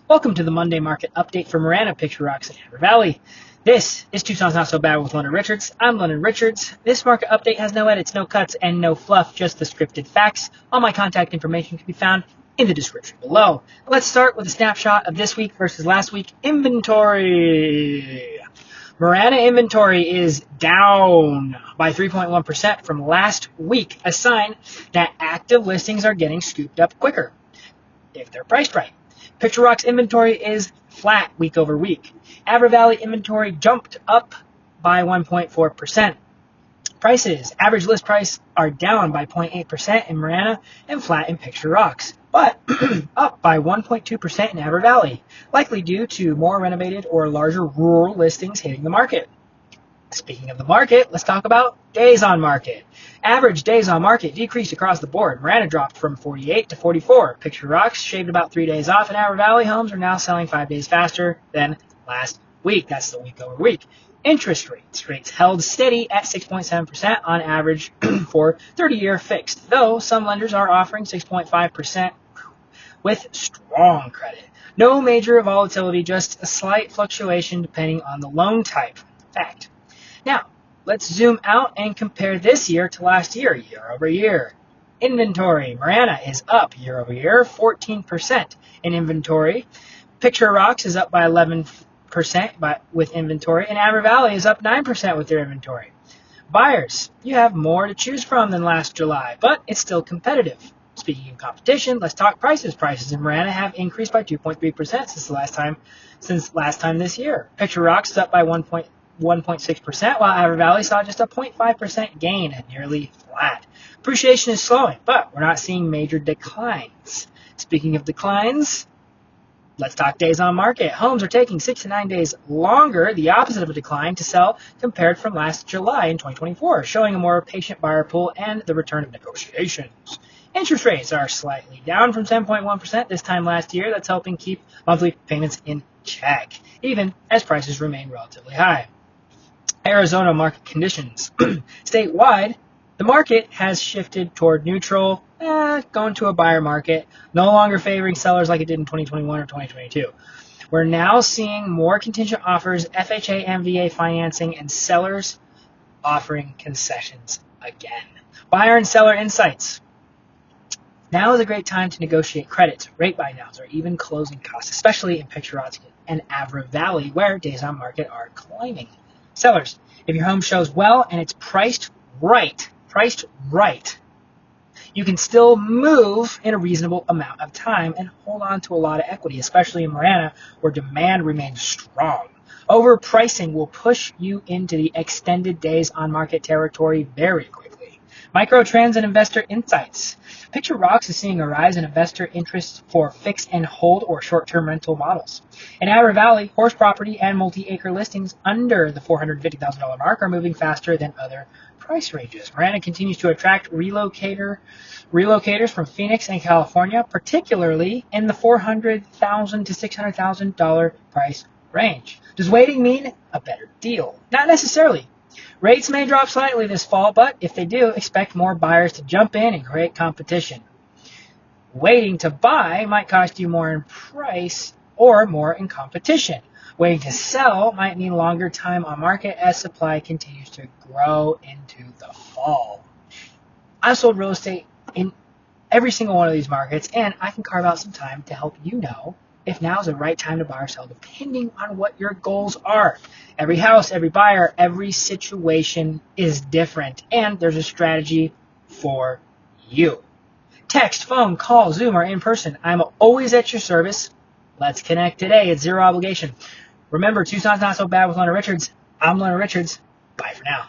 Welcome to the Monday market update for Marana, Picture Rocks, and Avra Valley. This is Tucson's Not So Bad with London Richards. I'm London Richards. This market update has no edits, no cuts, and no fluff, just the scripted facts. All my contact information can be found in the description below. Let's start with a snapshot of this week versus last week inventory. Marana inventory is down by 3.1% from last week, a sign that active listings are getting scooped up quicker if they're priced right. Picture Rock's inventory is flat week over week. Avra Valley inventory jumped up by 1.4%. Prices, average list price, are down by 0.8% in Marana and flat in Picture Rocks, but up by 1.2% in Avra Valley, likely due to more renovated or larger rural listings hitting the market. Speaking of the market, let's talk about days on market. Average days on market decreased across the board. Marana dropped from 48 to 44. Picture Rocks shaved about 3 days off, and Avra Valley homes are now selling 5 days faster than last week. That's the week over week. Interest rates held steady at 6.7% on average for 30-year fixed, though some lenders are offering 6.5% with strong credit. No major volatility, just a slight fluctuation depending on the loan type. Fact. Now, let's zoom out and compare this year to last year, year over year. Inventory. Marana is up year over year, 14% in inventory. Picture Rocks is up by 11% with inventory, and Avra Valley is up 9% with their inventory. Buyers, you have more to choose from than last July, but it's still competitive. Speaking of competition, let's talk prices. Prices in Marana have increased by 2.3% since last time this year. Picture Rocks is up by 1.6%, while Avra Valley saw just a 0.5% gain at nearly flat. Appreciation is slowing, but we're not seeing major declines. Speaking of declines, let's talk days on market. Homes are taking 6 to 9 days longer, the opposite of a decline, to sell compared from last July in 2024, showing a more patient buyer pool and the return of negotiations. Interest rates are slightly down from 7.1% this time last year. That's helping keep monthly payments in check, even as prices remain relatively high. Arizona market conditions. Statewide, the market has shifted toward neutral, going to a buyer market, no longer favoring sellers like it did in 2021 or 2022. We're now seeing more contingent offers, FHA, MVA financing, and sellers offering concessions again. Buyer and seller insights. Now is a great time to negotiate credits, rate buy downs, or even closing costs, especially in Picture Rocks and Avra Valley, where days on market are climbing. Sellers, if your home shows well and it's priced right, you can still move in a reasonable amount of time and hold on to a lot of equity, especially in Marana, where demand remains strong. Overpricing will push you into the extended days on market territory very quickly. Micro trends and investor insights. Picture Rocks is seeing a rise in investor interest for fix and hold or short-term rental models. In Avra Valley, horse property and multi-acre listings under the $450,000 mark are moving faster than other price ranges. Marana continues to attract relocators from Phoenix and California, particularly in the $400,000 to $600,000 price range. Does waiting mean a better deal? Not necessarily. Rates may drop slightly this fall, but if they do, expect more buyers to jump in and create competition. Waiting to buy might cost you more in price or more in competition. Waiting to sell might mean longer time on market as supply continues to grow into the fall. I've sold real estate in every single one of these markets, and I can carve out some time to help you know if now is the right time to buy or sell, depending on what your goals are. Every house, every buyer, every situation is different, and there's a strategy for you. Text, phone, call, Zoom, or in person. I'm always at your service. Let's connect today. It's zero obligation. Remember, Tucson's Not So Bad with London Richards. I'm London Richards. Bye for now.